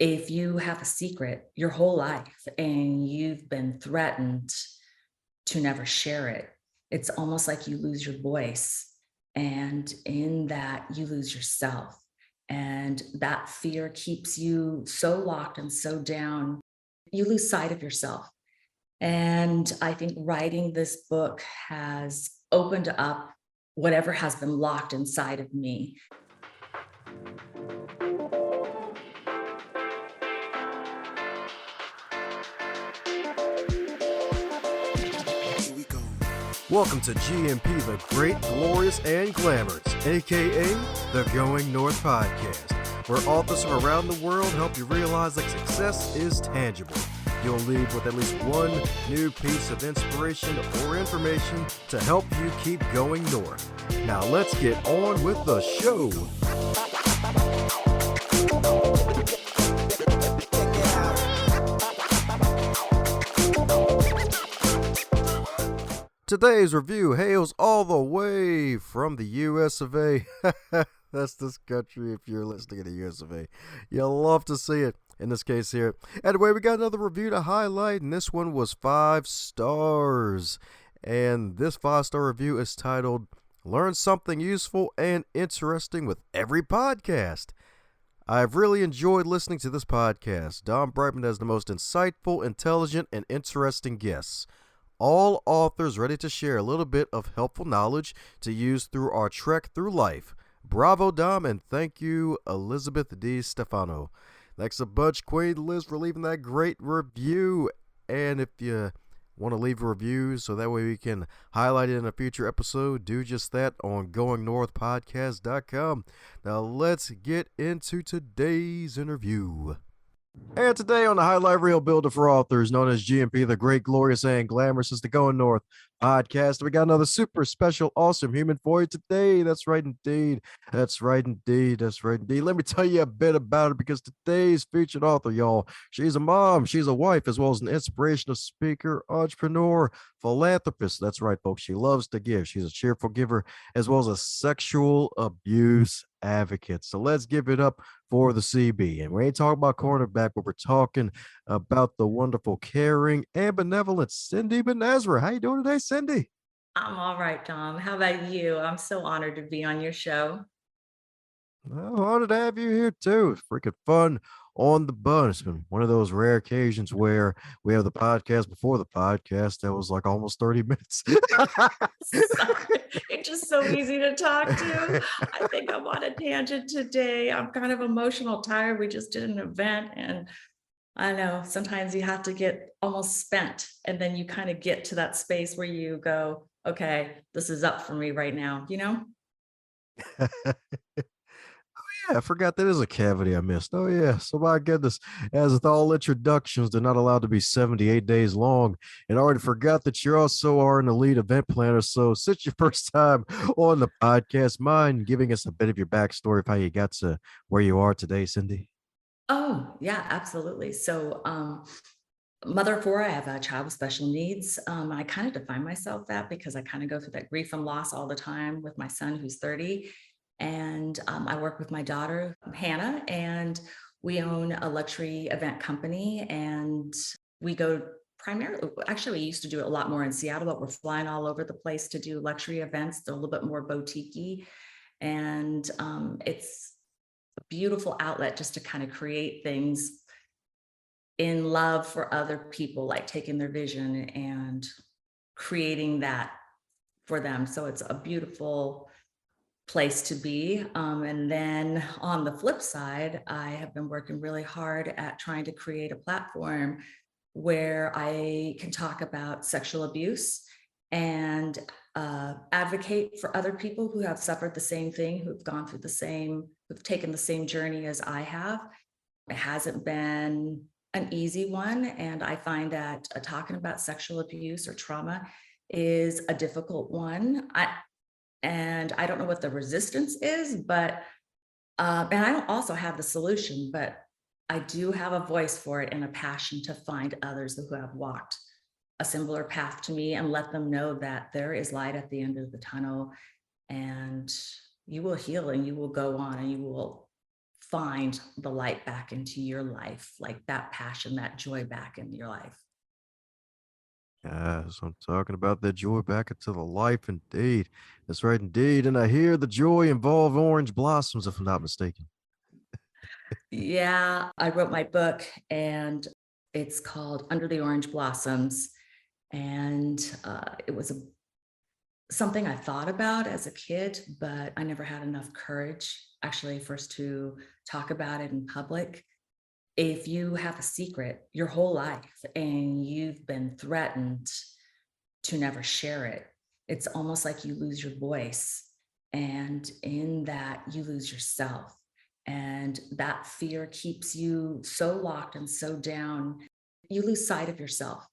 if you have a secret your whole life and you've been threatened to never share it, it's almost like you lose your voice. And in that, you lose yourself. And that fear keeps you so locked and so down, you lose sight of yourself. And I think writing this book has opened up whatever has been locked inside of me. Welcome to GMP, the Great, Glorious, and Glamorous, aka the Going North Podcast, where authors from around the world help you realize that success is tangible. You'll leave with at least one new piece of inspiration or information to help you keep going north. Now let's get on with the show. Today's review hails all the way from the US of A. That's this country if you're listening to the US of A. You'll love to see it. In this case here. Anyway, we got another review to highlight, and this one was 5 stars. And this 5-star review is titled, Learn Something Useful and Interesting with Every Podcast. I've really enjoyed listening to this podcast. Don Brightman has the most insightful, intelligent, and interesting guests. All authors ready to share a little bit of helpful knowledge to use through our trek through life. Bravo, Dom, and thank you, Elizabeth D. Stefano. Thanks a bunch, Queen Liz, for leaving that great review. And if you want to leave a review so that way we can highlight it in a future episode, do just that on goingnorthpodcast.com. Now let's get into today's interview. And today on the Highlight Reel Builder for Authors, known as GMP, the Great, Glorious, and Glamorous, is the Going North podcast. We got another super special, awesome human for you today. That's right, indeed. That's right, indeed. That's right, indeed. Let me tell you a bit about her because today's featured author, y'all, she's a mom, she's a wife, as well as an inspirational speaker, entrepreneur, philanthropist. That's right, folks. She loves to give. She's a cheerful giver, as well as a sexual abuse advocate. So let's give it up for the CB. And we ain't talking about cornerback, but we're talking about the wonderful, caring, and benevolent Cindy Benezra. How you doing today, Cindy? I'm all right, Tom. How about you? I'm so honored to be on your show. Well, honored to have you here too. It's freaking fun on the bun. It's been one of those rare occasions where we have the podcast before the podcast. That was like almost 30 minutes. It's just so easy to talk to. I think I'm on a tangent today. I'm kind of emotional, tired. We just did an event, and I know sometimes you have to get almost spent, and then you kind of get to that space where you go, okay, this is up for me right now, you know? Yeah, I forgot that is a cavity I missed. Oh, yeah. So, my goodness, as with all introductions, they're not allowed to be 78 days long. And I already forgot that you also are an elite event planner. So, since your first time on the podcast, mind giving us a bit of your backstory of how you got to where you are today, Cindy? Oh, yeah, absolutely. So, mother of four, I have a child with special needs. I kind of define myself that because I kind of go through that grief and loss all the time with my son who's 30. And I work with my daughter, Hannah, and we own a luxury event company. And we go primarily, actually, we used to do it a lot more in Seattle, but we're flying all over the place to do luxury events. They're a little bit more boutique-y. And it's a beautiful outlet just to kind of create things in love for other people, like taking their vision and creating that for them. So it's a beautiful place to be. And then on the flip side, I have been working really hard at trying to create a platform where I can talk about sexual abuse and advocate for other people who have suffered the same thing, who've gone through the same, who've taken the same journey as I have. It hasn't been an easy one. And I find that talking about sexual abuse or trauma is a difficult one. And I don't know what the resistance is, but, and I don't also have the solution, but I do have a voice for it and a passion to find others who have walked a similar path to me and let them know that there is light at the end of the tunnel, and you will heal and you will go on and you will find the light back into your life, like that passion, that joy back in your life. Yes, I'm talking about that joy back into the life indeed. That's right indeed. And I hear the joy involve orange blossoms, if I'm not mistaken. Yeah, I wrote my book and it's called Under the Orange Blossoms. And it was something I thought about as a kid, but I never had enough courage actually first to talk about it in public. If you have a secret your whole life and you've been threatened to never share it, it's almost like you lose your voice. And in that, you lose yourself. And that fear keeps you so locked and so down, you lose sight of yourself.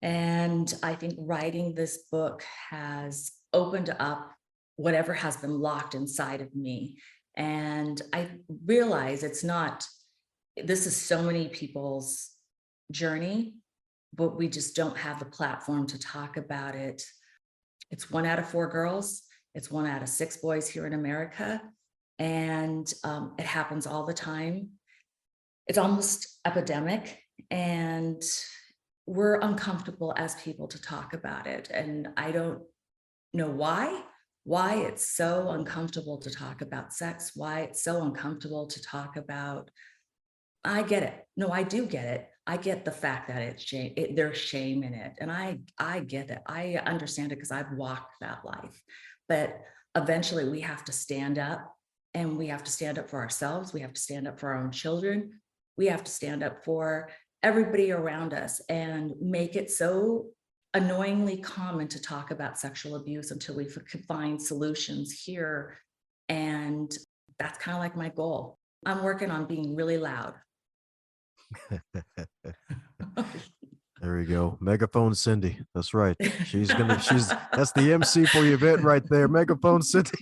And I think writing this book has opened up whatever has been locked inside of me. And I realize it's not, this is so many people's journey, but we just don't have the platform to talk about it. It's 1 out of 4 girls, it's 1 out of 6 boys here in America. And it happens all the time. It's almost epidemic. And we're uncomfortable as people to talk about it. And I don't know why it's so uncomfortable to talk about sex, why it's so uncomfortable to talk about. I get it. No, I do get it. I get the fact that it's shame, there's shame in it. And I get it. I understand it because I've walked that life. But eventually we have to stand up, and we have to stand up for ourselves. We have to stand up for our own children. We have to stand up for everybody around us and make it so annoyingly common to talk about sexual abuse until we can find solutions here. And that's kind of like my goal. I'm working on being really loud. There we go. Megaphone Cindy. That's right. That's the MC for your event right there. Megaphone Cindy.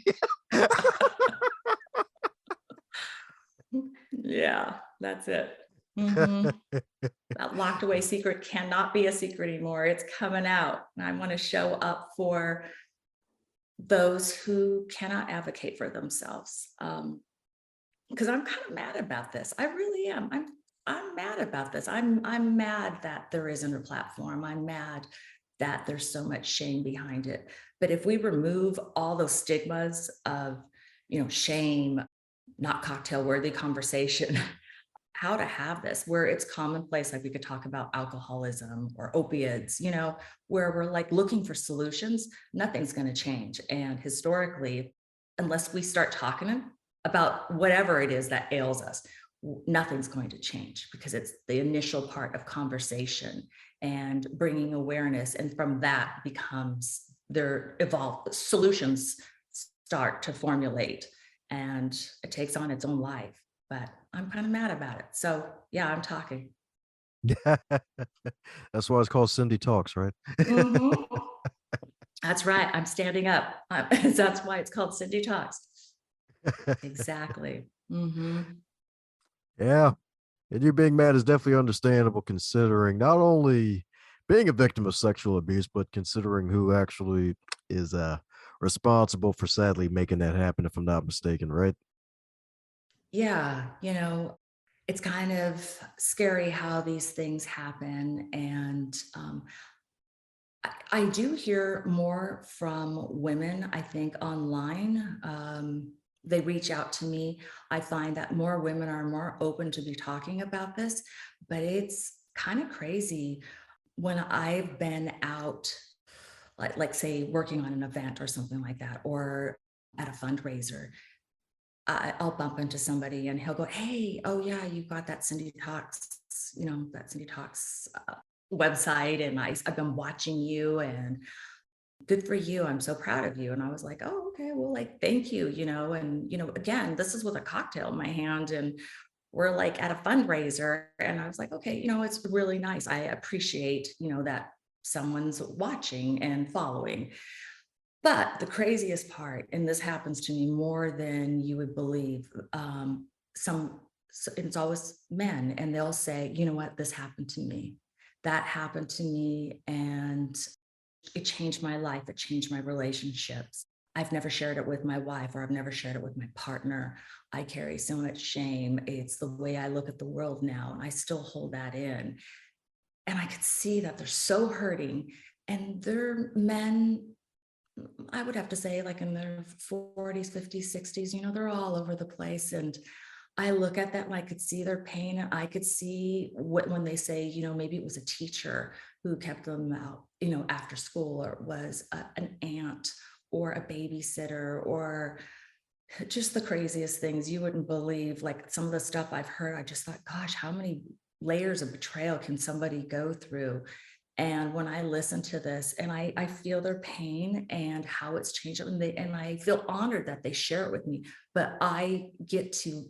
Yeah, that's it. Mhm. That locked away secret cannot be a secret anymore. It's coming out. And I want to show up for those who cannot advocate for themselves. Because I'm kind of mad about this. I really am. I'm mad about this. I'm mad that there isn't a platform. I'm mad that there's so much shame behind it. But if we remove all those stigmas of, shame, not cocktail worthy conversation, how to have this where it's commonplace, like we could talk about alcoholism or opiates, where we're like looking for solutions, nothing's going to change. And historically, unless we start talking about whatever it is that ails us, nothing's going to change, because it's the initial part of conversation and bringing awareness. And from that becomes their evolve solutions start to formulate, and it takes on its own life. But I'm kind of mad about it. So yeah, I'm talking. That's why it's called Cindy Talks, right? Mhm. That's right. I'm standing up. That's why it's called Cindy Talks. Exactly. Yeah. And you being mad is definitely understandable considering not only being a victim of sexual abuse, but considering who actually is responsible for sadly making that happen, if I'm not mistaken, right? Yeah, it's kind of scary how these things happen. And I do hear more from women, I think, online. They reach out to me. I find that more women are more open to be talking about this, but it's kind of crazy when I've been out, like say working on an event or something like that, or at a fundraiser. I'll bump into somebody and he'll go, "Hey, oh yeah, you've got that Cindy Talks, that Cindy Talks website, and I've been watching you, and good for you. I'm so proud of you." And I was like, "Oh, okay, well, like, thank you, And again, this is with a cocktail in my hand, and we're like at a fundraiser." And I was like, "Okay, it's really nice. I appreciate, that someone's watching and following." But the craziest part, and this happens to me more than you would believe, it's always men, and they'll say, "You know what, this happened to me. That happened to me, and it changed my life. It changed my relationships." I've never shared it with my wife, or I've never shared it with my partner. I carry so much shame. It's the way I look at the world now, and I still hold that in. And I could see that they're so hurting. And they're men, I would have to say, like in their 40s, 50s, 60s, they're all over the place. And I look at that and I could see their pain. And I could see what, when they say, maybe it was a teacher who kept them out, after school, or it was an aunt or a babysitter, or just the craziest things you wouldn't believe. Like some of the stuff I've heard, I just thought, gosh, how many layers of betrayal can somebody go through? And when I listen to this, and I feel their pain and how it's changed them, and I feel honored that they share it with me, but I get to,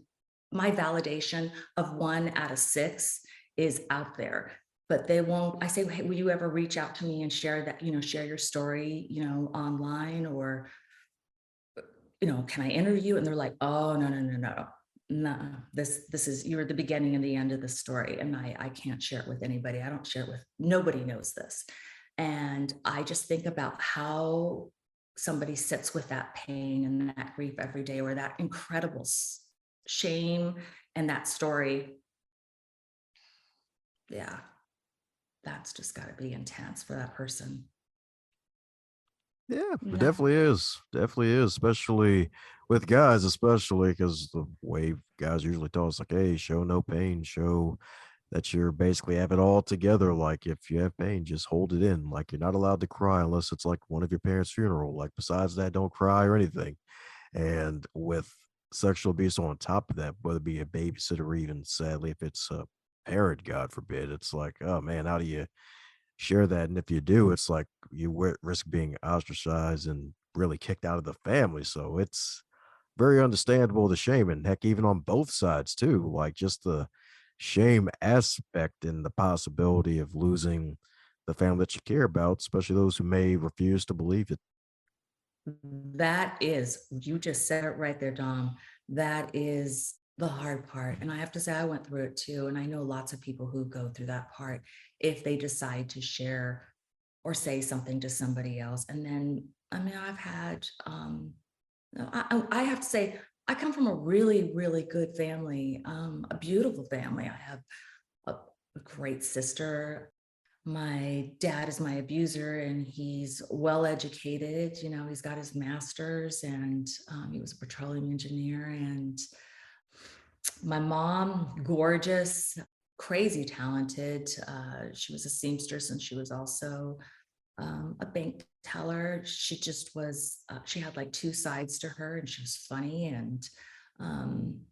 my validation of 1 out of 6 is out there. But they won't, I say, hey, will you ever reach out to me and share that, share your story, online, or can I interview you? And they're like, oh, no, no, no, no. No, this is, you're the beginning and the end of the story. And I can't share it with anybody. I don't share it with, nobody knows this. And I just think about how somebody sits with that pain and that grief every day, or that incredible shame and that story. Yeah, that's just got to be intense for that person. Yeah, it Yeah. definitely is. Definitely is, especially with guys, especially because the way guys usually tell us, like, hey, show no pain, show that you're basically have it all together. Like, if you have pain, just hold it in. Like, you're not allowed to cry unless it's like one of your parents' funeral. Like, besides that, don't cry or anything. And with sexual abuse on top of that, whether it be a babysitter or even sadly, if it's a parent, God forbid, it's like, oh man, how do you share that? And if you do, it's like you risk being ostracized and really kicked out of the family. So it's very understandable, the shame, and heck, even on both sides too. Like just the shame aspect and the possibility of losing the family that you care about, especially those who may refuse to believe it. That is, you just said it right there, Dom. That is the hard part. And I have to say, I went through it too. And I know lots of people who go through that part if they decide to share or say something to somebody else. And then, I mean, I've had, no, I have to say, I come from a really, really good family, a beautiful family. I have a great sister. My dad is my abuser, and he's well educated. He's got his master's, and he was a petroleum engineer. And my mom, gorgeous, crazy talented. She was a seamstress, and she was also a bank teller. She just was, she had like two sides to her, and she was funny. Um,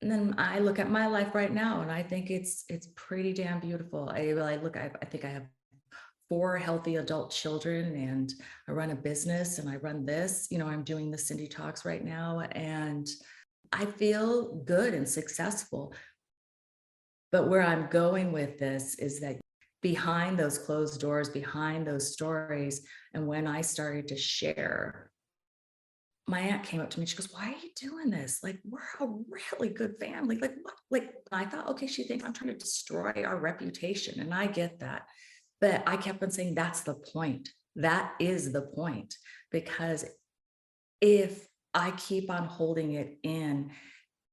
and then I look at my life right now, and I think it's pretty damn beautiful. I look, I think I have 4 healthy adult children, and I run a business, and I run this. I'm doing the Cindy Talks right now, and I feel good and successful. But where I'm going with this is that behind those closed doors, behind those stories, and when I started to share, my aunt came up to me. She goes, "Why are you doing this? Like, we're a really good family. Like, what?" Like, I thought, okay, she thinks I'm trying to destroy our reputation. And I get that. But I kept on saying, that's the point. That is the point. Because if I keep on holding it in,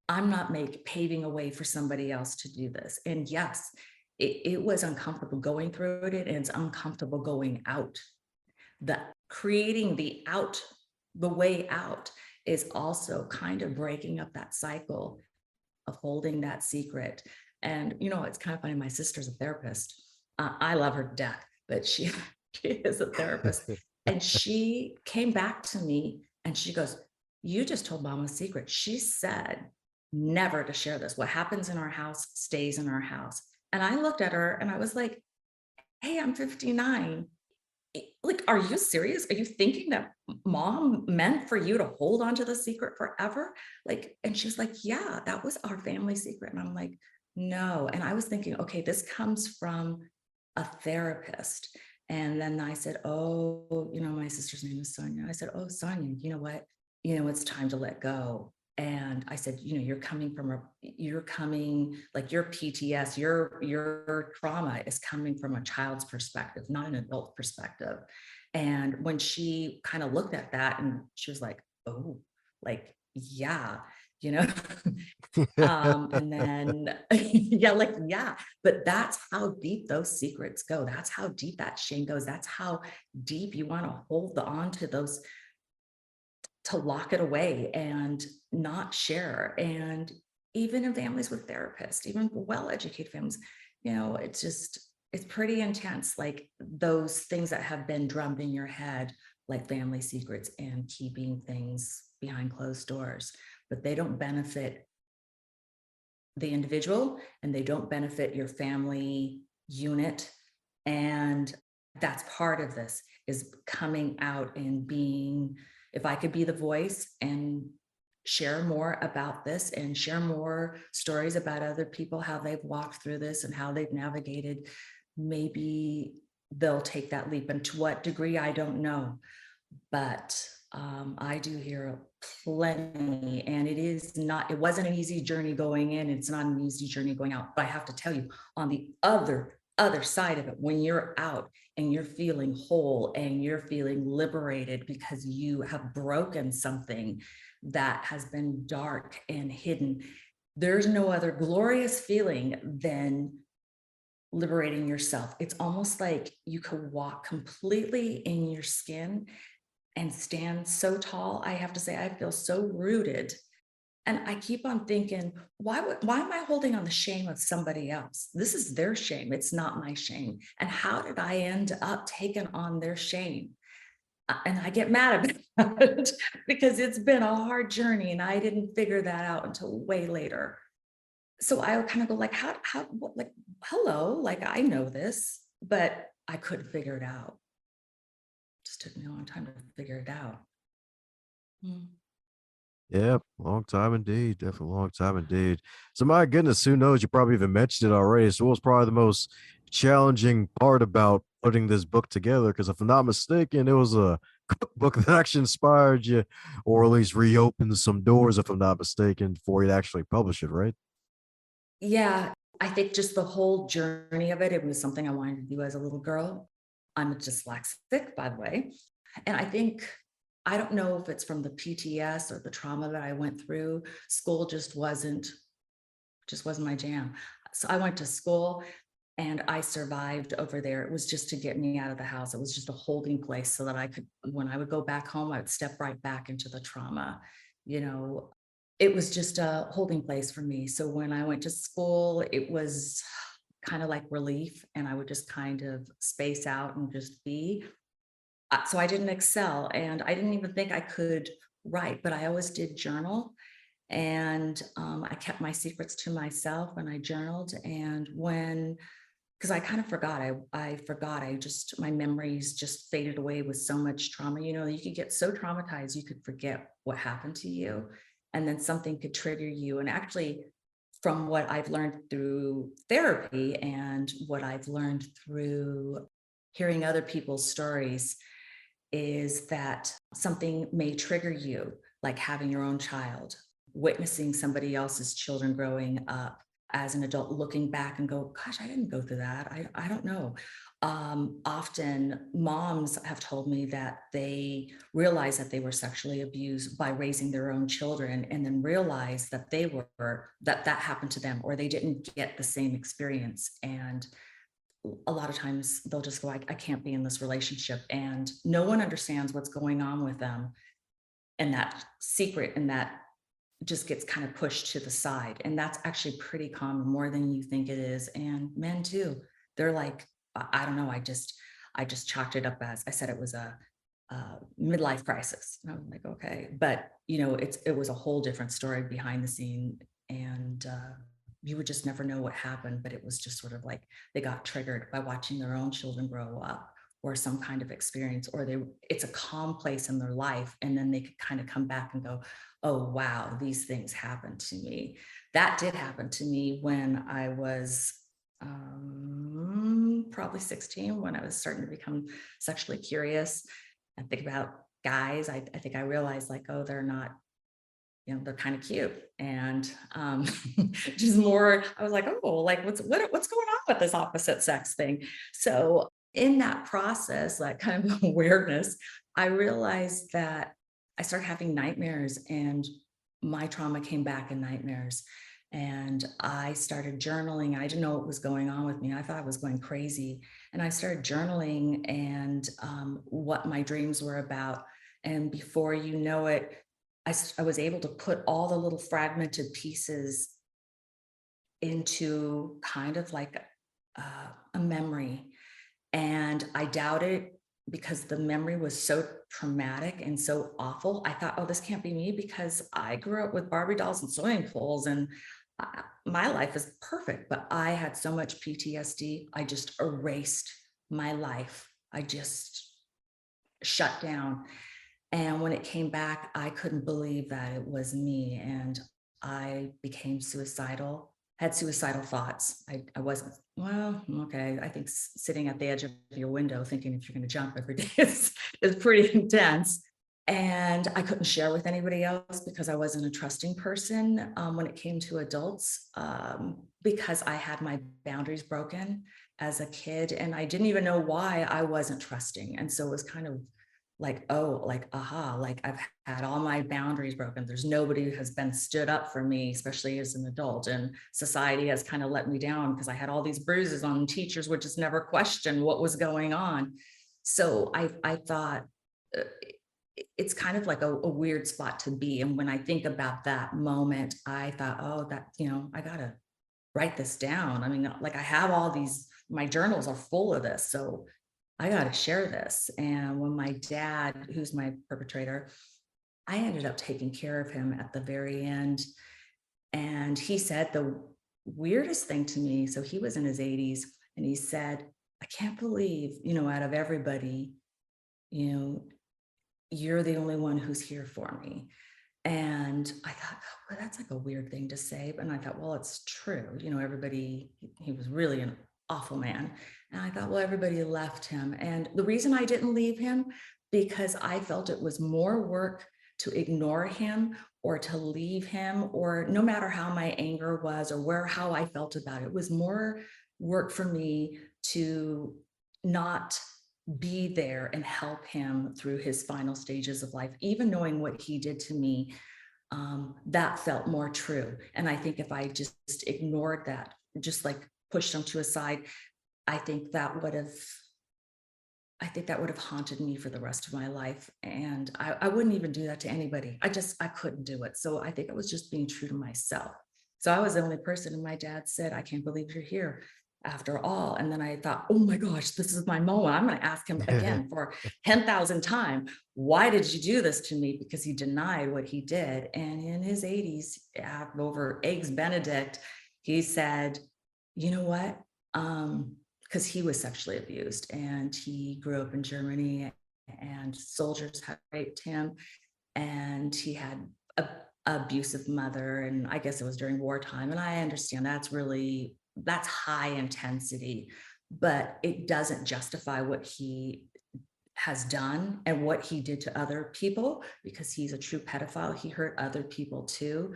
I'm not paving a way for somebody else to do this. And yes, it was uncomfortable going through it, and it's uncomfortable going out. The creating the way out is also kind of breaking up that cycle of holding that secret. And it's kind of funny. My sister's a therapist. I love her to death, but she she is a therapist, and she came back to me and she goes, "You just told mom a secret. She said never to share this. What happens in our house stays in our house." And I looked at her and I was like, "Hey, I'm 59. Like, are you serious? Are you thinking that mom meant for you to hold on to the secret forever?" Like, and she's like, "Yeah, that was our family secret." And I'm like, "No." And I was thinking, okay, this comes from a therapist. And then I said, "Oh, my sister's name is Sonia." I said, "Oh, Sonia, you know what? It's time to let go." And I said, you're coming, like, your PTS, your trauma is coming from a child's perspective, not an adult perspective. And when she kind of looked at that and she was like, oh, like, yeah, you know, and then, yeah, like, yeah, but that's how deep those secrets go. That's how deep that shame goes. That's how deep you want to hold on to those, to lock it away and not share. And even in families with therapists, even well-educated families, it's just, it's pretty intense. Like those things that have been drummed in your head, like family secrets and keeping things behind closed doors, but they don't benefit the individual and they don't benefit your family unit. And that's part of this, is coming out and being, if I could be the voice and share more about this and share more stories about other people, how they've walked through this and how they've navigated, maybe they'll take that leap. And to what degree, I don't know. But I do hear plenty, and it is not, it wasn't an easy journey going in. It's not an easy journey going out. But I have to tell you, on the other side of it, when you're out and you're feeling whole and you're feeling liberated because you have broken something that has been dark and hidden, there's no other glorious feeling than liberating yourself. It's almost like you could walk completely in your skin and stand so tall. I have to say, I feel so rooted. And I keep on thinking, why am I holding on the shame of somebody else? This is their shame. It's not my shame. And how did I end up taking on their shame? And I get mad about it because it's been a hard journey and I didn't figure that out until way later. So I would kind of go like, like, hello, like I know this, but I couldn't figure it out. Just took me a long time to figure it out. Mm. Yeah, long time indeed. Definitely long time indeed. So my goodness, who knows? You probably even mentioned it already. So what was probably the most challenging part about putting this book together? Because if I'm not mistaken, it was a cookbook that actually inspired you, or at least reopened some doors, if I'm not mistaken, for you to actually publish it, right? Yeah, I think just the whole journey of it, it was something I wanted to do as a little girl. I'm a dyslexic, by the way. And I think, I don't know if it's from the PTS or the trauma that I went through. School just wasn't my jam. So I went to school and I survived over there. It was just to get me out of the house. It was just a holding place so that I could, when I would go back home, I would step right back into the trauma. You know, it was just a holding place for me. So when I went to school, it was kind of like relief, and I would just kind of space out and just be. So I didn't excel and I didn't even think I could write, but I always did journal. And I kept my secrets to myself and I journaled. And when, because I kind of forgot, I forgot, I just, my memories just faded away with so much trauma. You could get so traumatized, you could forget what happened to you. And then something could trigger you. And actually, from what I've learned through therapy and what I've learned through hearing other people's stories, is that something may trigger you, like having your own child, witnessing somebody else's children growing up as an adult, looking back and go, gosh, I didn't go through that. I don't know. Often moms have told me that they realized that they were sexually abused by raising their own children and then realized that that happened to them, or they didn't get the same experience. And a lot of times they'll just go, I can't be in this relationship. And no one understands what's going on with them. And that secret and that just gets kind of pushed to the side. And that's actually pretty common, more than you think it is. And men too. They're like, I don't know. I just chalked it up as, I said it was a midlife crisis. And I was like, okay. But it was a whole different story behind the scene. And you would just never know what happened, but it was just sort of like they got triggered by watching their own children grow up, or some kind of experience, or it's a calm place in their life. And then they could kind of come back and go, oh, wow, these things happened to me. That did happen to me when I was probably 16, when I was starting to become sexually curious and think about guys. I think I realized like, oh, they're not, they're kind of cute. And just more, I was like, oh, like what's going on with this opposite sex thing? So in that process, like kind of awareness, I realized that I started having nightmares, and my trauma came back in nightmares. And I started journaling. I didn't know what was going on with me. I thought I was going crazy. And I started journaling and what my dreams were about. And before you know it, I was able to put all the little fragmented pieces into kind of like a memory. And I doubted because the memory was so traumatic and so awful. I thought, oh, this can't be me because I grew up with Barbie dolls and swimming pools, and my life is perfect. But I had so much PTSD, I just erased my life. I just shut down. And when it came back, I couldn't believe that it was me. And I became suicidal, had suicidal thoughts. I wasn't, well, okay. I think sitting at the edge of your window thinking if you're going to jump every day is pretty intense. And I couldn't share with anybody else because I wasn't a trusting person when it came to adults, because I had my boundaries broken as a kid. And I didn't even know why I wasn't trusting. And so it was kind of like, oh, like, aha, like I've had all my boundaries broken. There's nobody who has been stood up for me, especially as an adult. And society has kind of let me down because I had all these bruises on. Teachers would just never question what was going on. So I thought uh, it's kind of like a weird spot to be. And when I think about that moment, I thought, oh, that, I gotta write this down. I mean, like I have all these, my journals are full of this. So I got to share this. And when my dad, who's my perpetrator, I ended up taking care of him at the very end. And he said the weirdest thing to me. So he was in his 80s, and he said, I can't believe, out of everybody, you know, you're the only one who's here for me. And I thought, "Oh, well, that's like a weird thing to say." And I thought, well, it's true. Everybody, he was really an awful man. And I thought, well, everybody left him. And the reason I didn't leave him, because I felt it was more work to ignore him or to leave him, or no matter how my anger was or how I felt about it, it was more work for me to not be there and help him through his final stages of life, even knowing what he did to me. That felt more true. And I think if I just ignored that, just like pushed him to a side, I think that would have, haunted me for the rest of my life. And I wouldn't even do that to anybody. I couldn't do it. So I think I was just being true to myself. So I was the only person, and my dad said, I can't believe you're here after all. And then I thought, oh my gosh, this is my moment. I'm going to ask him again for 10,000 times. Why did you do this to me? Because he denied what he did. And in his 80s, over Eggs Benedict, he said, you know what? Because he was sexually abused, and he grew up in Germany, and soldiers had raped him, and he had a abusive mother, and I guess it was during wartime. And I understand that's high intensity, but it doesn't justify what he has done and what he did to other people, because he's a true pedophile. He hurt other people too.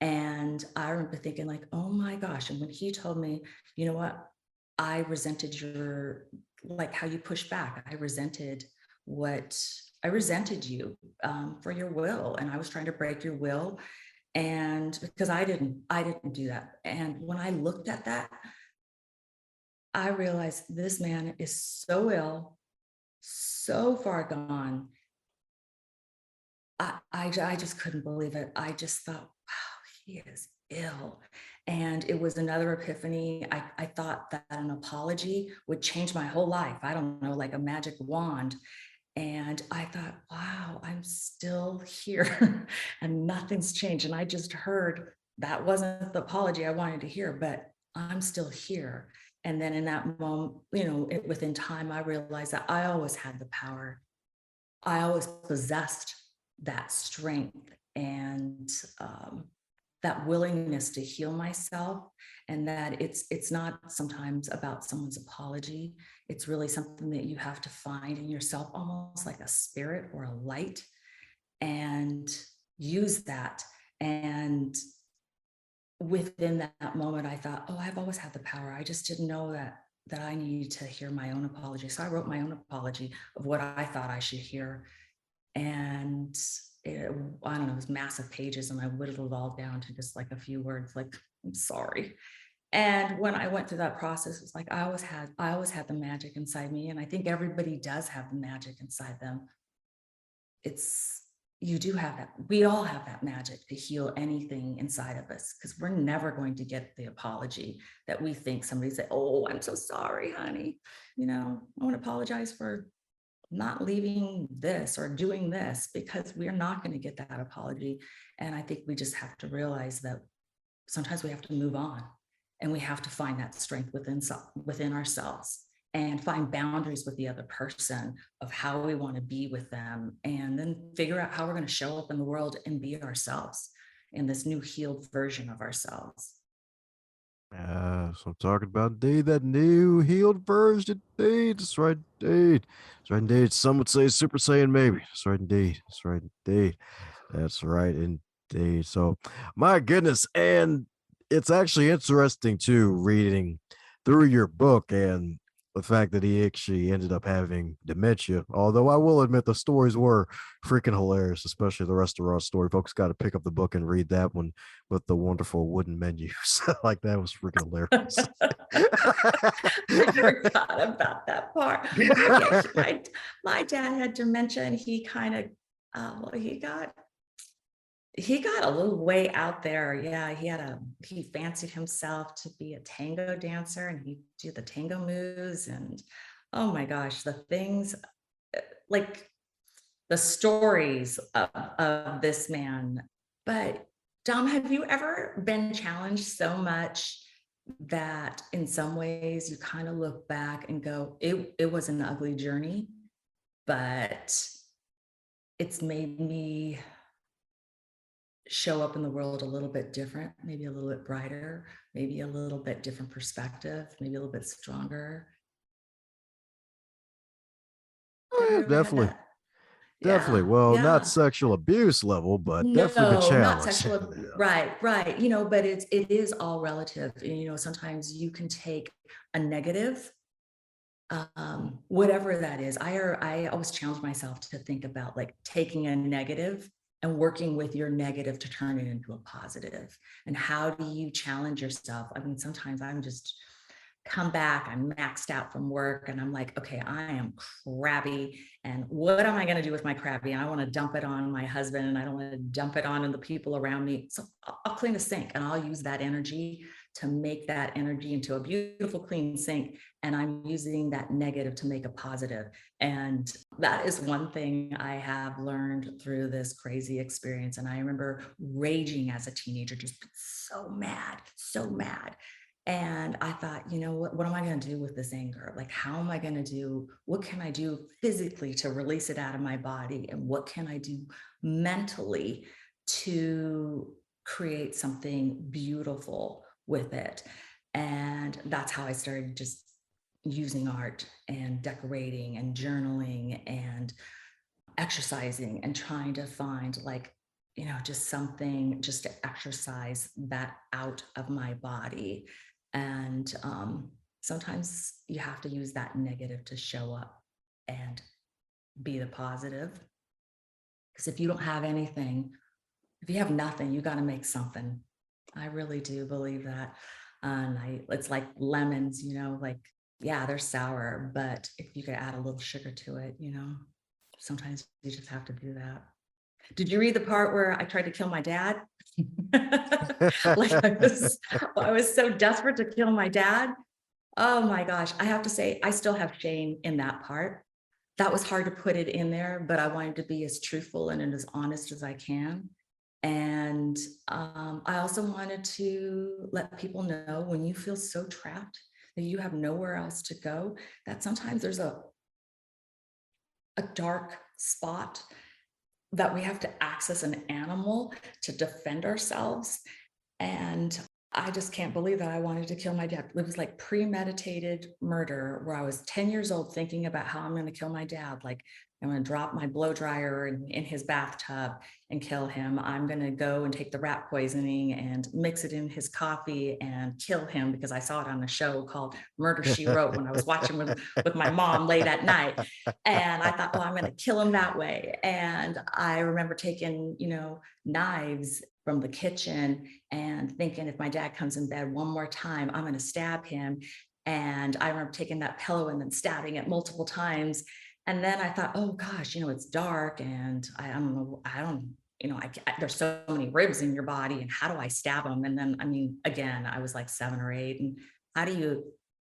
And I remember thinking, like, oh my gosh. And when he told me, you know what, I resented like how you push back. What I resented you for your will. And I was trying to break your will. And because I didn't do that. And when I looked at that, I realized this man is so ill, so far gone. I just couldn't believe it. I just thought, wow, he is ill. And it was another epiphany. I thought that an apology would change my whole life. I don't know, like a magic wand. And I thought, wow, I'm still here and nothing's changed. And I just heard that wasn't the apology I wanted to hear, but I'm still here. And then in that moment, within time, I realized that I always had the power. I always possessed that strength and that willingness to heal myself, and that it's not sometimes about someone's apology. It's really something that you have to find in yourself, almost like a spirit or a light, and use that. And within that moment, I thought, oh, I've always had the power. I just didn't know that that I needed to hear my own apology. So I wrote my own apology of what I thought I should hear. And it, I don't know, it was massive pages, and I whittled it all down to just like a few words, like, I'm sorry. And when I went through that process, it's like I always had the magic inside me. And I think everybody does have the magic inside them. It's You do have that. We all have that magic to heal anything inside of us, because we're never going to get the apology that we think somebody say, "Oh, I'm so sorry, honey. I want to apologize for not leaving this or doing this," because we're not going to get that apology. And I think we just have to realize that sometimes we have to move on, and we have to find that strength within ourselves, and find boundaries with the other person of how we want to be with them, and then figure out how we're going to show up in the world and be ourselves in this new healed version of ourselves. So I'm talking about indeed that new healed version. Indeed, that's right, indeed. That's right, indeed. Some would say Super Saiyan, maybe. That's right, indeed. That's right, indeed. That's right, indeed. So, my goodness, and it's actually interesting too, reading through your book and the fact that he actually ended up having dementia. Although I will admit the stories were freaking hilarious, especially the restaurant story. Folks got to pick up the book and read that one with the wonderful wooden menus. Like that was freaking hilarious. I forgot about that part. Yeah, my dad had dementia, and he kind of, well, he got a little way out there. Yeah, he fancied himself to be a tango dancer, and he do the tango moves, and oh my gosh, the things, like the stories of this man. But Dom, have you ever been challenged so much that in some ways you kind of look back and go, it was an ugly journey, but it's made me show up in the world a little bit different, maybe a little bit brighter, maybe a little bit different perspective, maybe a little bit stronger. Oh Have yeah, you ever had definitely. that? Definitely. Yeah, Well, not yeah. sexual abuse level, but definitely been No, not challenged. sexual. Right, right. But it is all relative. And, sometimes you can take a negative, whatever that is. I always challenge myself to think about like taking a negative and working with your negative to turn it into a positive. And how do you challenge yourself? I mean, sometimes I'm just come back, I'm maxed out from work, and I'm like, okay, I am crabby. And what am I going to do with my crabby? And I want to dump it on my husband, and I don't want to dump it on the people around me. So I'll clean the sink, and I'll use that energy to make that energy into a beautiful, clean sink. And I'm using that negative to make a positive. And that is one thing I have learned through this crazy experience. And I remember raging as a teenager, just so mad, so mad. And I thought, what am I going to do with this anger? Like, how am I going to what can I do physically to release it out of my body? And what can I do mentally to create something beautiful with it? And that's how I started just using art and decorating and journaling and exercising, and trying to find, like, just something just to exercise that out of my body. And sometimes you have to use that negative to show up and be the positive. Because if you don't have anything, if you have nothing, you got to make something. I really do believe that. And it's like lemons, like, yeah, they're sour, but if you could add a little sugar to it, sometimes you just have to do that. Did you read the part where I tried to kill my dad? Like, I was so desperate to kill my dad. Oh my gosh. I have to say, I still have shame in that part. That was hard to put it in there, but I wanted to be as truthful and as honest as I can. And I also wanted to let people know, when you feel so trapped that you have nowhere else to go, that sometimes there's a dark spot that we have to access an animal to defend ourselves. And I just can't believe that I wanted to kill my dad. It was like premeditated murder, where I was 10 years old thinking about how I'm going to kill my dad. Like, I'm going to drop my blow dryer in his bathtub and kill him. I'm going to go and take the rat poisoning and mix it in his coffee and kill him because I saw it on a show called Murder She Wrote when I was watching with my mom late at night. And I thought, oh, I'm going to kill him that way. And I remember taking, knives from the kitchen and thinking if my dad comes in bed one more time, I'm going to stab him. And I remember taking that pillow and then stabbing it multiple times. And then I thought, oh gosh, it's dark and I don't know, there's so many ribs in your body and how do I stab them? And then, I mean, again, I was like 7 or 8. And how do you,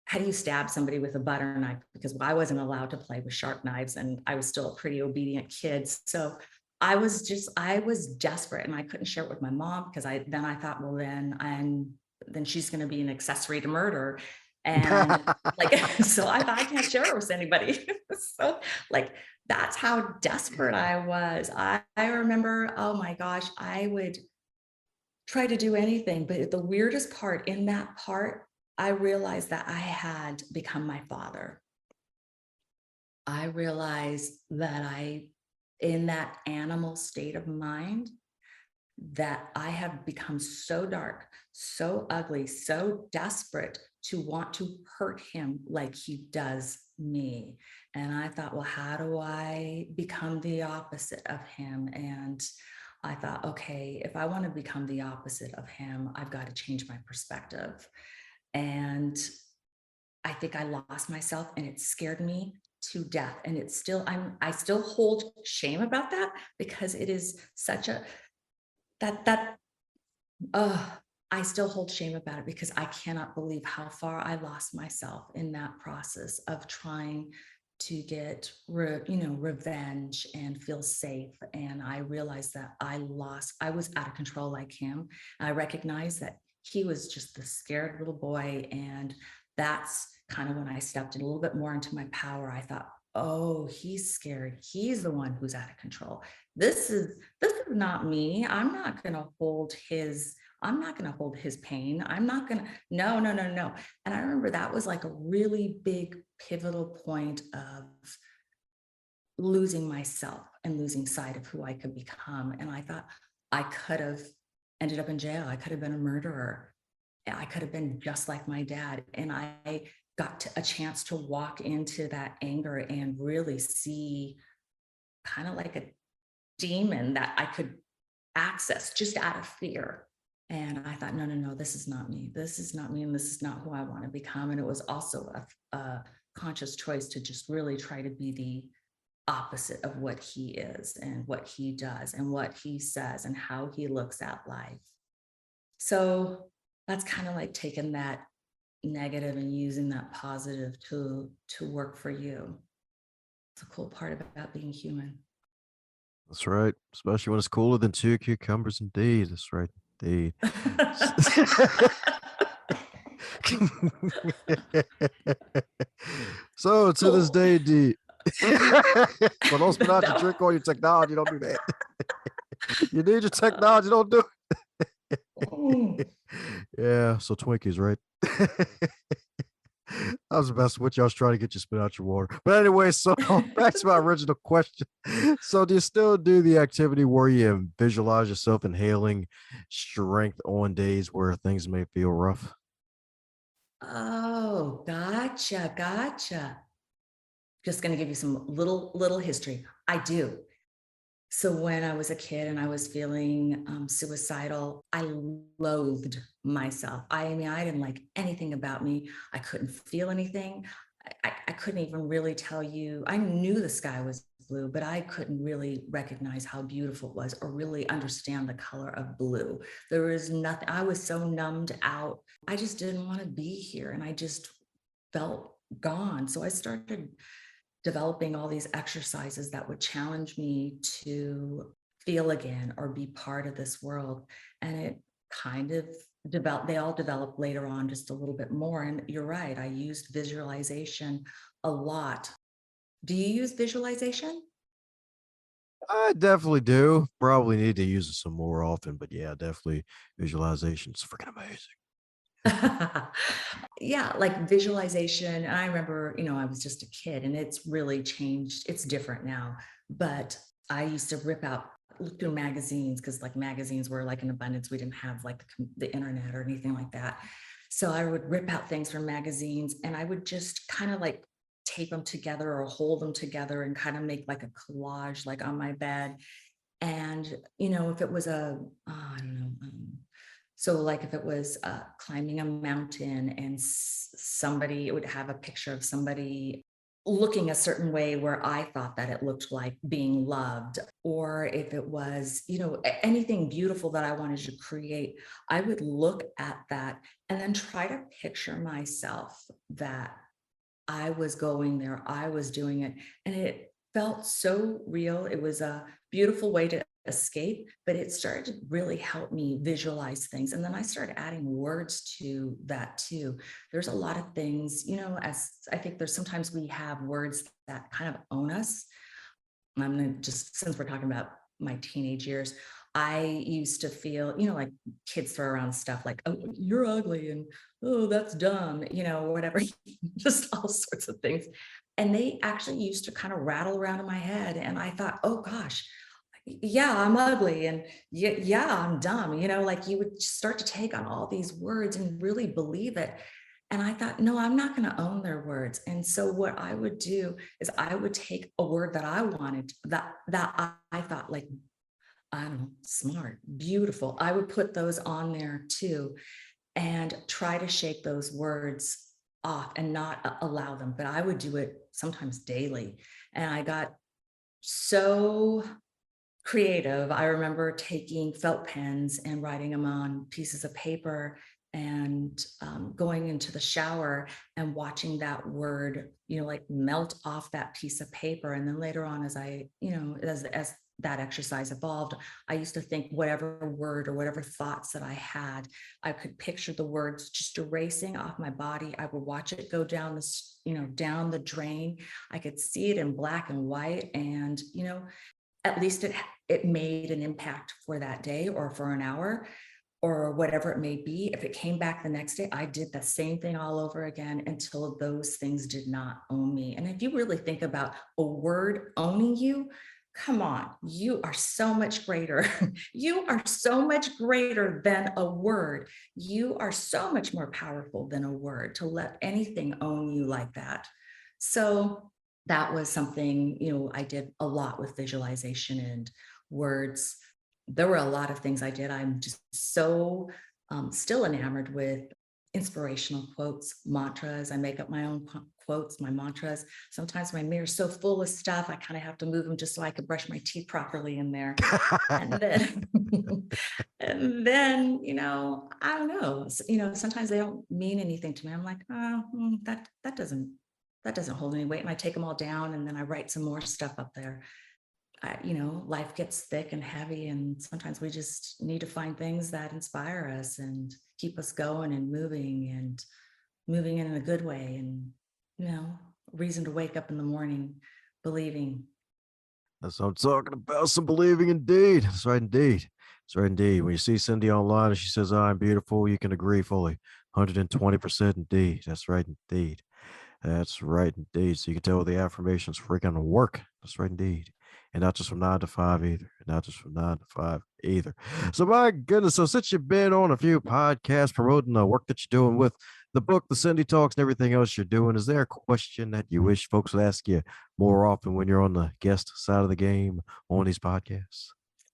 how do you stab somebody with a butter knife? Because I wasn't allowed to play with sharp knives and I was still a pretty obedient kid. So I was desperate and I couldn't share it with my mom because I thought, well, then she's going to be an accessory to murder. And like, so I thought I can't share it with anybody. So like, that's how desperate I was. I remember, oh my gosh, I would try to do anything. But the weirdest part in that part, I realized that I had become my father. I realized that in that animal state of mind, that I have become so dark, so ugly, so desperate to want to hurt him like he does me. And I thought, well, how do I become the opposite of him? And I thought, okay, if I want to become the opposite of him, I've got to change my perspective. And I think I lost myself and it scared me to death. And it's still, I still hold shame about that because it is such a, that uh I still hold shame about it because I cannot believe how far I lost myself in that process of trying to get revenge and feel safe. And I realized that I was out of control like him. I recognized that he was just the scared little boy. And that's kind of when I stepped in a little bit more into my power. I thought, oh, he's scared. He's the one who's out of control. This is not me. I'm not going to hold his pain. I'm not going to, no, no, no, no. And I remember that was like a really big pivotal point of losing myself and losing sight of who I could become. And I thought I could have ended up in jail. I could have been a murderer. I could have been just like my dad. And I got a chance to walk into that anger and really see kind of like a demon that I could access just out of fear. And I thought, no, no, no, this is not me. This is not me. And this is not who I want to become. And it was also a conscious choice to just really try to be the opposite of what he is and what he does and what he says and how he looks at life. So that's kind of like taking that negative and using that positive to work for you. It's a cool part about being human. That's right. Especially when it's cooler than two cucumbers, indeed. That's right. Indeed. So to this Cool. day, well, don't spit out your No. drink on your technology. Don't do that. You need your technology. Don't do Mm. it. Yeah. So Twinkies, right? I was messing with you. I was trying to get you to spit out your water. But anyway, so back to my original question. So do you still do the activity where you visualize yourself inhaling strength on days where things may feel rough? Oh, gotcha, gotcha. Just going to give you some little history. I do. So when I was a kid and I was feeling suicidal, I loathed myself. I mean, I didn't like anything about me. I couldn't feel anything. I couldn't even really tell you. I knew the sky was blue, but I couldn't really recognize how beautiful it was or really understand the color of blue. There was nothing. I was so numbed out. I just didn't want to be here. And I just felt gone. So I started developing all these exercises that would challenge me to feel again or be part of this world. And it kind of they all developed later on just a little bit more. And you're right, I used visualization a lot. Do you use visualization? I definitely do. Probably need to use it some more often, but yeah, definitely visualization is freaking amazing. Yeah, like visualization. I remember, I was just a kid and it's really changed. It's different now. But I used to look through magazines because like magazines were like in abundance. We didn't have like the internet or anything like that. So I would rip out things from magazines and I would just kind of like tape them together or hold them together and kind of make like a collage like on my bed. And, if it was I don't know, so like if it was climbing a mountain and somebody, it would have a picture of somebody looking a certain way where I thought that it looked like being loved. Or if it was, anything beautiful that I wanted to create, I would look at that and then try to picture myself that I was going there, I was doing it, and it felt so real. It was a beautiful way to escape, but it started to really help me visualize things. And then I started adding words to that too. There's a lot of things, as I think there's sometimes we have words that kind of own us. I'm gonna just since we're talking about my teenage years, I used to feel, like kids throw around stuff like, oh, you're ugly and oh, that's dumb, whatever, just all sorts of things. And they actually used to kind of rattle around in my head. And I thought, oh gosh, yeah, I'm ugly and yeah, I'm dumb, like you would start to take on all these words and really believe it. And I thought, no, I'm not going to own their words. And so what I would do is I would take a word that I wanted that I thought like, I don't know, smart, beautiful. I would put those on there too and try to shake those words off and not allow them. But I would do it sometimes daily. And I got so creative. I remember taking felt pens and writing them on pieces of paper and going into the shower and watching that word, like melt off that piece of paper. And then later on, as I, as that exercise evolved, I used to think whatever word or whatever thoughts that I had, I could picture the words just erasing off my body. I would watch it go down this, down the drain. I could see it in black and white. And, at least it made an impact for that day or for an hour or whatever it may be. If it came back the next day, I did the same thing all over again until those things did not own me. And if you really think about a word owning you, come on, you are so much greater. You are so much greater than a word. You are so much more powerful than a word to let anything own you like that. So that was something, I did a lot with visualization and words. There were a lot of things I did. I'm just so still enamored with inspirational quotes, mantras. I make up my own quotes, my mantras. Sometimes my mirror's so full of stuff, I kind of have to move them just so I can brush my teeth properly in there. And then, and then, I don't know, sometimes they don't mean anything to me. I'm like, oh, that doesn't hold any weight. And I take them all down and then I write some more stuff up there. Life gets thick and heavy, and sometimes we just need to find things that inspire us and keep us going and moving in a good way. And, reason to wake up in the morning believing. That's what I'm talking about. Some believing indeed. That's right, indeed. That's right, indeed. When you see Cindy online and she says, "Oh, I'm beautiful," you can agree fully. 120% indeed. That's right, indeed. That's right, indeed. So you can tell the affirmations freaking work. That's right, indeed. And not just from 9 to 5 either. Not just from 9 to 5 either. So, my goodness. So, since you've been on a few podcasts promoting the work that you're doing with the book, the Cindy Talks, and everything else you're doing, is there a question that you wish folks would ask you more often when you're on the guest side of the game on these podcasts?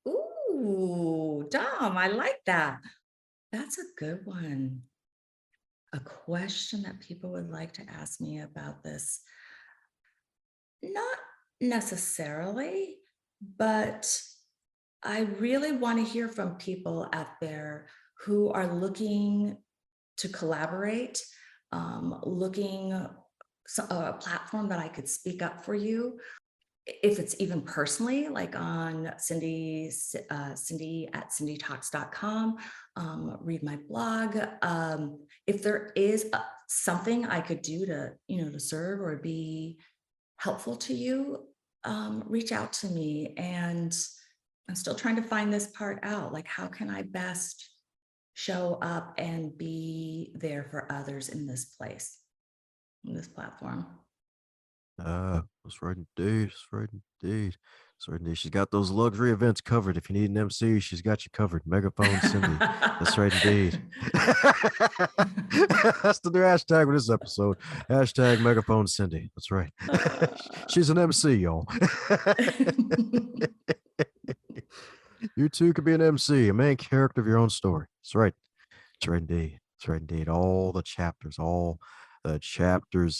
Ooh, Dom, I like that. That's a good one. A question that people would like to ask me about this. Not necessarily, but I really want to hear from people out there who are looking to collaborate, looking a platform that I could speak up for you. If it's even personally, like on Cindy at cindytalks.com, read my blog. If there is something I could do to, to serve or be helpful to you, reach out to me. And I'm still trying to find this part out. Like, how can I best show up and be there for others in this place, in this platform. That's right indeed. That's right indeed. That's right indeed. She's got those luxury events covered. If you need an MC, she's got you covered. Megaphone Cindy. That's right indeed. That's the new hashtag with this episode. Hashtag Megaphone Cindy. That's right. She's an MC, y'all. You too could be an MC, a main character of your own story. That's right. That's right indeed. That's right indeed. All the chapters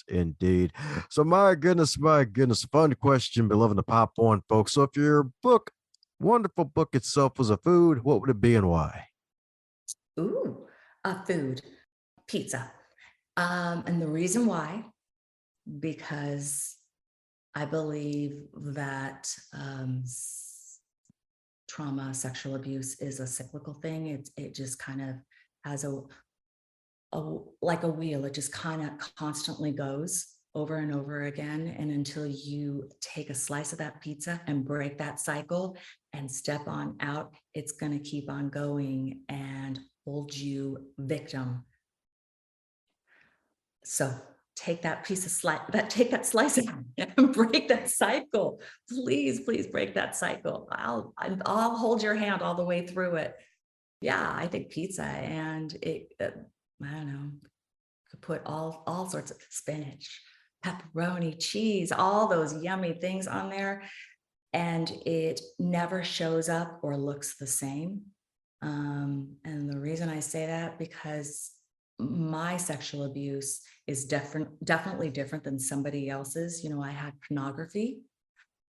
indeed. So my goodness, fun question, but loving to pop on, folks. So if your book, wonderful book itself was a food, what would it be and why? Ooh, food, pizza. And the reason why, because I believe that trauma, sexual abuse is a cyclical thing. It just kind of has like a wheel. It just kind of constantly goes over and over again. And until you take a slice of that pizza and break that cycle and step on out, it's going to keep on going and hold you victim. So take that piece of take that slice and break that cycle. Please, please break that cycle. I'll hold your hand all the way through it. Yeah, I think pizza, and I don't know, could put all sorts of spinach, pepperoni, cheese, all those yummy things on there, and it never shows up or looks the same. And the reason I say that, because my sexual abuse is definitely different than somebody else's. You know, I had pornography.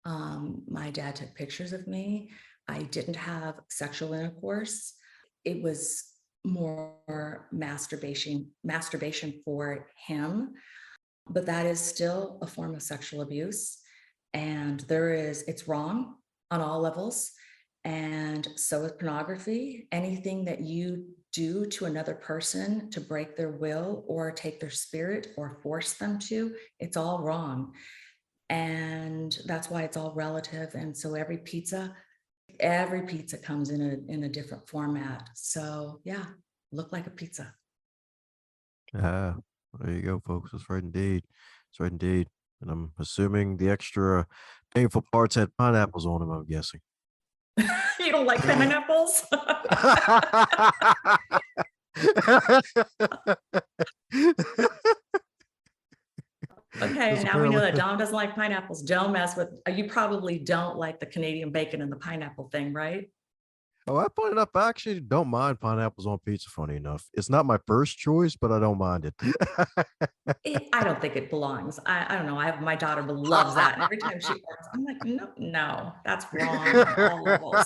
My dad took pictures of me. I didn't have sexual intercourse. It was more masturbation for him, but that is still a form of sexual abuse. And it's wrong on all levels. And so is pornography. Anything that you do to another person to break their will or take their spirit or force them to, it's all wrong. And that's why it's all relative. And so every pizza comes in a different format. So yeah, look like a pizza. Ah, there you go, folks. That's right indeed. That's right indeed. And I'm assuming the extra painful parts had pineapples on them, I'm guessing. You don't like pineapples? Okay, Because now we know apparently, that Dom doesn't like pineapples. Don't mess with, you probably don't like the Canadian bacon and the pineapple thing, right? oh, I funny enough, I actually don't mind pineapples on pizza. Funny enough, it's not my first choice, but I don't mind it. I don't think it belongs. I don't know. My daughter loves that. And every time she orders, I'm like, no, no, that's wrong on all levels.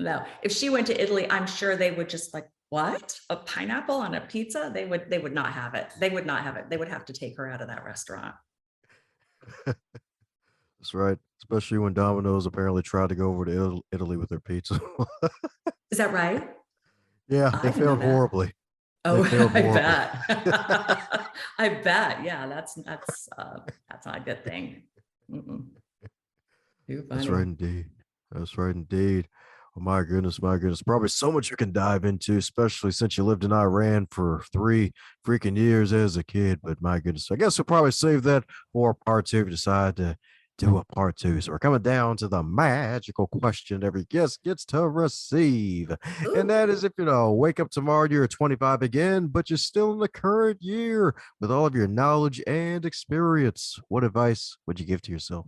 No, if she went to Italy, I'm sure they would just like, what? A pineapple on a pizza? They would not have it. They would not have it. They would have to take her out of that restaurant. That's right. Especially when Domino's apparently tried to go over to Italy with their pizza. Is that right? Yeah, I they didn't know failed that. horribly. They Oh, failed I horribly. bet. I bet. Yeah, that's not a good thing. Mm-mm. Too That's right funny. indeed. That's right indeed. Oh my goodness, my goodness. Probably so much you can dive into, especially since you lived in Iran for 3 freaking years as a kid. But my goodness, I guess we'll probably save that for part two if you decide to do a part two. So we're coming down to the magical question every guest gets to receive. And Ooh, that is if you know, wake up tomorrow, you're 25 again, but you're still in the current year with all of your knowledge and experience. What advice would you give to yourself?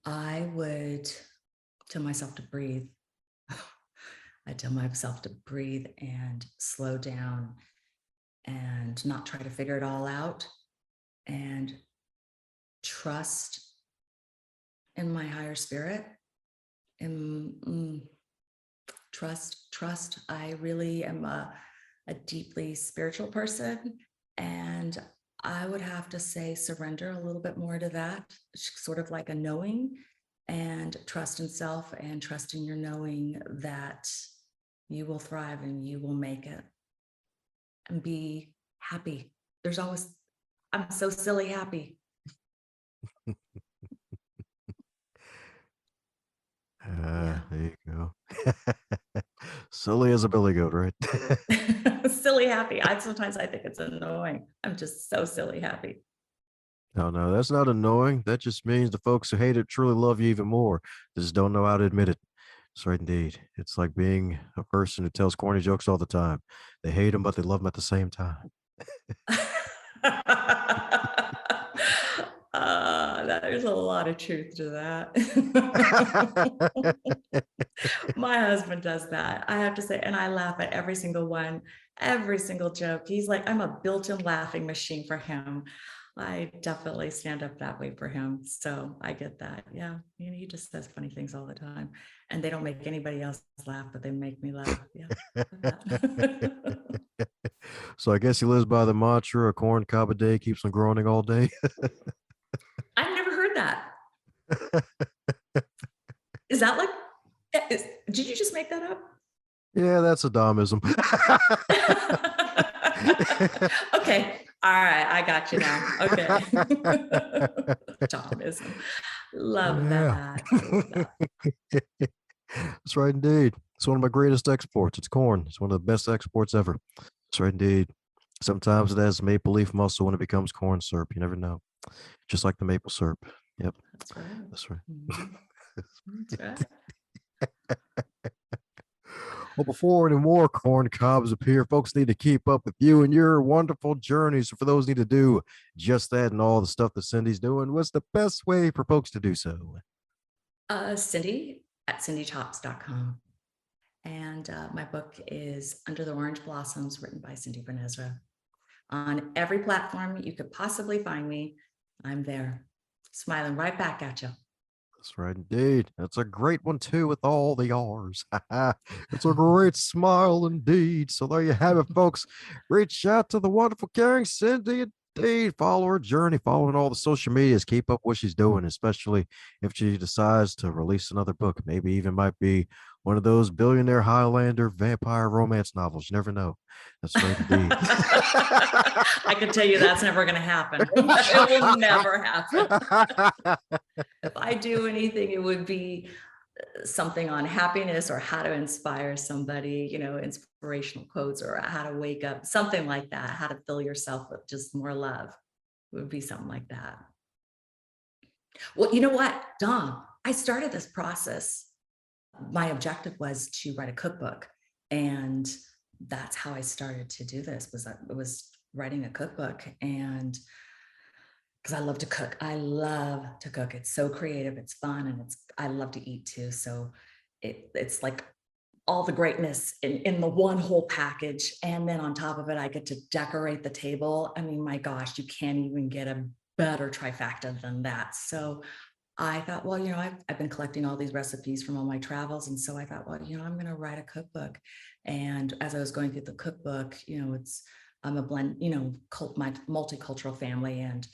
I would tell myself to breathe. I tell myself to breathe and slow down and not try to figure it all out and trust in my higher spirit and trust. I really am a deeply spiritual person. And I would have to say surrender a little bit more to that, sort of like a knowing, and trust in self and trust in your knowing that you will thrive and you will make it and be happy. There's always, I'm so silly happy. Yeah. There you go. Silly as a billy goat, right? Silly happy. I think it's annoying. I'm just so silly happy. No, no, that's not annoying. That just means the folks who hate it truly love you even more. They just don't know how to admit it. That's right, indeed. It's like being a person who tells corny jokes all the time. They hate them, but they love them at the same time. There's a lot of truth to that. My husband does that. I have to say, and I laugh at every single one, every single joke. He's like, I'm a built-in laughing machine for him. I definitely stand up that way for him. So I get that. Yeah. He just says funny things all the time. And they don't make anybody else laugh, but they make me laugh. Yeah. So I guess he lives by the mantra, a corn cob a day keeps on groaning all day. I've never heard that. Is that like, did you just make that up? Yeah, that's a Domism. Okay. All right. I got you now. Okay. Tomism. Love Yeah. that. I love that. That's right, indeed. It's one of my greatest exports. It's corn. It's one of the best exports ever. That's right, indeed. Sometimes it has maple leaf muscle when it becomes corn syrup. You never know. Just like the maple syrup. Yep, That's right. that's right. Mhm. That's right. Well, before any more corn cobs appear, folks need to keep up with you and your wonderful journey. So, for those who need to do just that and all the stuff that Cindy's doing, what's the best way for folks to do so? Cindy at cindytops.com. And my book is Under the Orange Blossoms, written by Cindy Benezra. On every platform you could possibly find me, I'm there, smiling right back at you. That's right, indeed. That's a great one too, with all the R's. It's a great smile indeed. So there you have it, folks. Reach out to the wonderful, caring Cindy. Indeed, follow her journey, following all the social medias. Keep up what she's doing, especially if she decides to release another book. Maybe even might be one of those billionaire Highlander vampire romance novels. You never know. That's right, indeed. I can tell you that's never going to happen. It will never happen. If I do anything, it would be something on happiness or how to inspire somebody, inspirational quotes or how to wake up, something like that, how to fill yourself with just more love. It would be something like that. Well, you know what, Dom, I started this process. My objective was to write a cookbook. And that's how I started to do this was writing a cookbook. And because I love to cook. I love to cook. It's so creative, it's fun, and I love to eat too. So it's like all the greatness in the one whole package. And then on top of it, I get to decorate the table. I mean, my gosh, you can't even get a better trifecta than that. So I thought, well, I've been collecting all these recipes from all my travels. And so I thought, well, I'm going to write a cookbook. And as I was going through the cookbook, I'm a blend, my multicultural family. And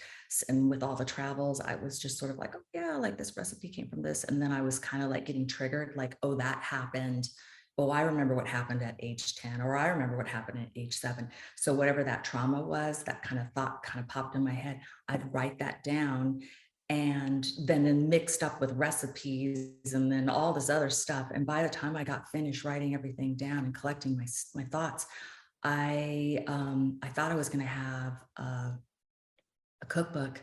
with all the travels, I was just sort of like, oh, yeah, like this recipe came from this. And then I was kind of like getting triggered, like, oh, that happened. Oh, I remember what happened at age 10, or I remember what happened at age 7. So whatever that trauma was, that kind of thought kind of popped in my head. I'd write that down and then mixed up with recipes and then all this other stuff. And by the time I got finished writing everything down and collecting my thoughts, I thought I was going to have a cookbook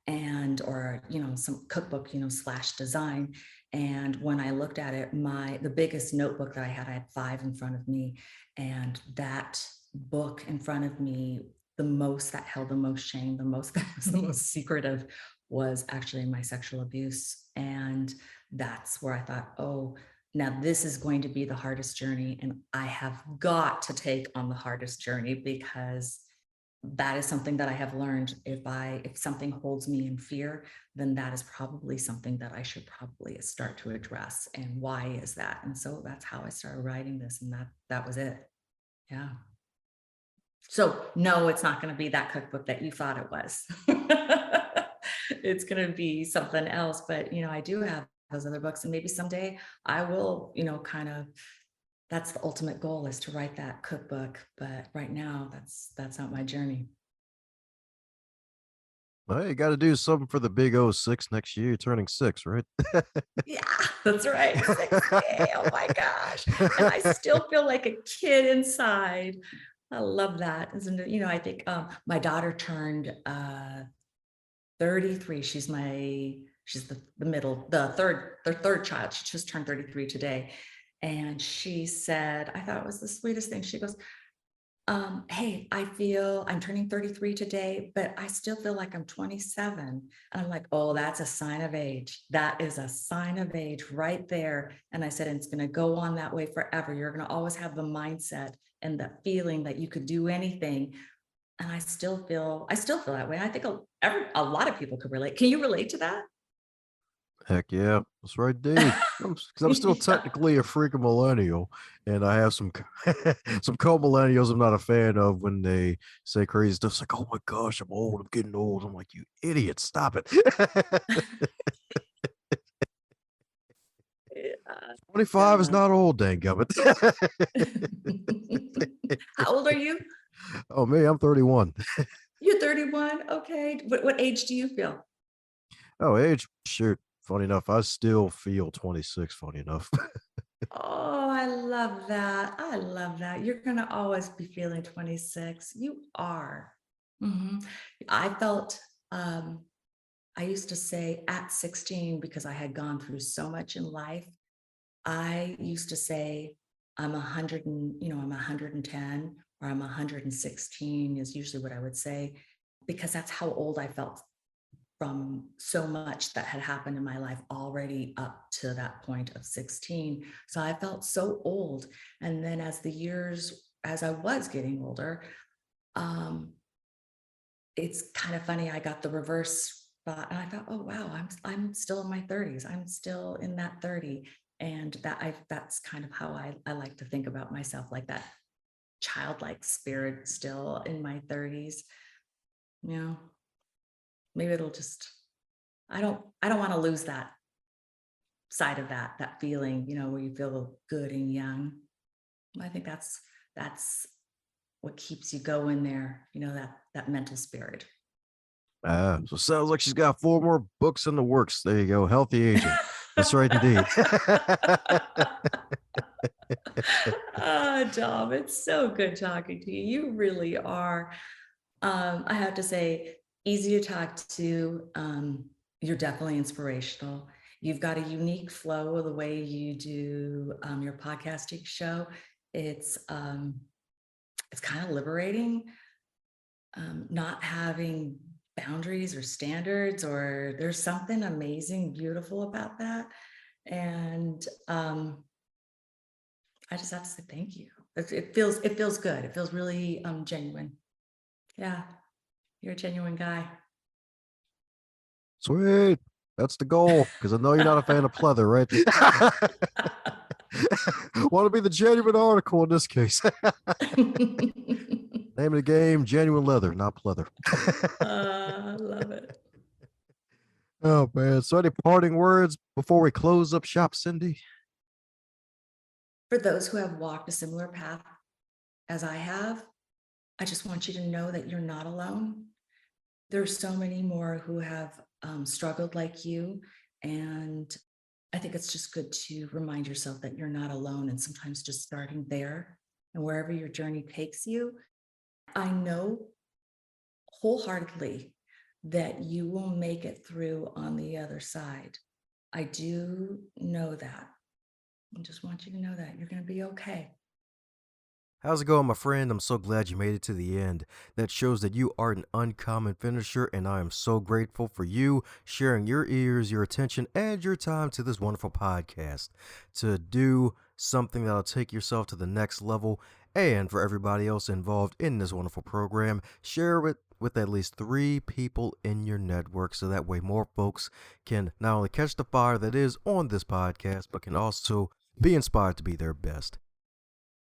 or some cookbook slash design. And when I looked at it, the biggest notebook that I had 5 in front of me, and that book in front of me, the most that held the most shame, the most that was the most secretive, was actually my sexual abuse. And that's where I thought, oh, now this is going to be the hardest journey, and I have got to take on the hardest journey, because that is something that I have learned. If something holds me in fear, then that is probably something that I should probably start to address. And why is that? And so that's how I started writing this, and that was it. Yeah. So no, it's not going to be that cookbook that you thought it was. It's going to be something else. But I do have those other books, and maybe someday I will, kind of. That's the ultimate goal, is to write that cookbook. But right now, that's not my journey. Well, you got to do something for the big O 06 next year. You're turning 6, right? Yeah, that's right, 60. Oh my gosh. And I still feel like a kid inside. I love that. Isn't it? I think my daughter turned 33. She's the middle, the third child. She just turned 33 today. And she said, I thought it was the sweetest thing. She goes, hey, I feel I'm turning 33 today, but I still feel like I'm 27. And I'm like, oh, that's a sign of age. That is a sign of age right there. And I said, and it's going to go on that way forever. You're going to always have the mindset and the feeling that you could do anything. And I still feel that way. I think a lot of people could relate. Can you relate to that? Heck yeah, that's right, indeed. Because I'm still Yeah. technically a freaking millennial, and I have some some co-millennials I'm not a fan of when they say crazy stuff. It's like, "Oh my gosh, I'm old. I'm getting old." I'm like, "You idiot, stop it." Yeah. 25 is Yeah. not old, danggummit. How old are you? Oh, me, I'm 31. You're 31. Okay. What age do you feel? Oh, age? Shoot. Funny enough, I still feel 26, funny enough. Oh, I love that. I love that. You're going to always be feeling 26. You are. Mhm. I felt, I used to say at 16, because I had gone through so much in life, I used to say, I'm 100 and, I'm 110 or I'm 116 is usually what I would say, because that's how old I felt from so much that had happened in my life already up to that point of 16. So I felt so old. And then as I was getting older, um, it's kind of funny. I got the reverse thought and I thought, oh wow, I'm still in my 30s. I'm still in that 30. And that's kind of how I like to think about myself, like that childlike spirit still in my 30s. You know, maybe it'll just I don't want to lose that side of that feeling, where you feel good and young. I think that's what keeps you going there, that mental spirit. Ah, so sounds like she's got 4 more books in the works. There you go, healthy aging. That's right indeed. Dom, it's so good talking to you. You really are. I have to say, easy to talk to. You're definitely inspirational. You've got a unique flow of the way you do your podcasting show. It's um, it's kind of liberating, not having boundaries or standards, or there's something amazing, beautiful about that. And I just have to say thank you. It feels good. It feels really genuine. Yeah, you're a genuine guy. Sweet. That's the goal, because I know you're not a fan of pleather, right? Want to be the genuine article in this case. Name of the game, genuine leather, not pleather. I love it. Oh, man. So any parting words before we close up shop, Cindy? For those who have walked a similar path as I have, I just want you to know that you're not alone. There's so many more who have struggled like you. And I think it's just good to remind yourself that you're not alone. And sometimes just starting there and wherever your journey takes you, I know wholeheartedly that you will make it through on the other side. I do know that. I just want you to know that you're going to be okay. How's it going, my friend? I'm so glad you made it to the end. That shows that you are an uncommon finisher, and I am so grateful for you sharing your ears, your attention, and your time to this wonderful podcast to do something that'll take yourself to the next level. And for everybody else involved in this wonderful program, share it with at least 3 people in your network so that way more folks can not only catch the fire that is on this podcast, but can also be inspired to be their best.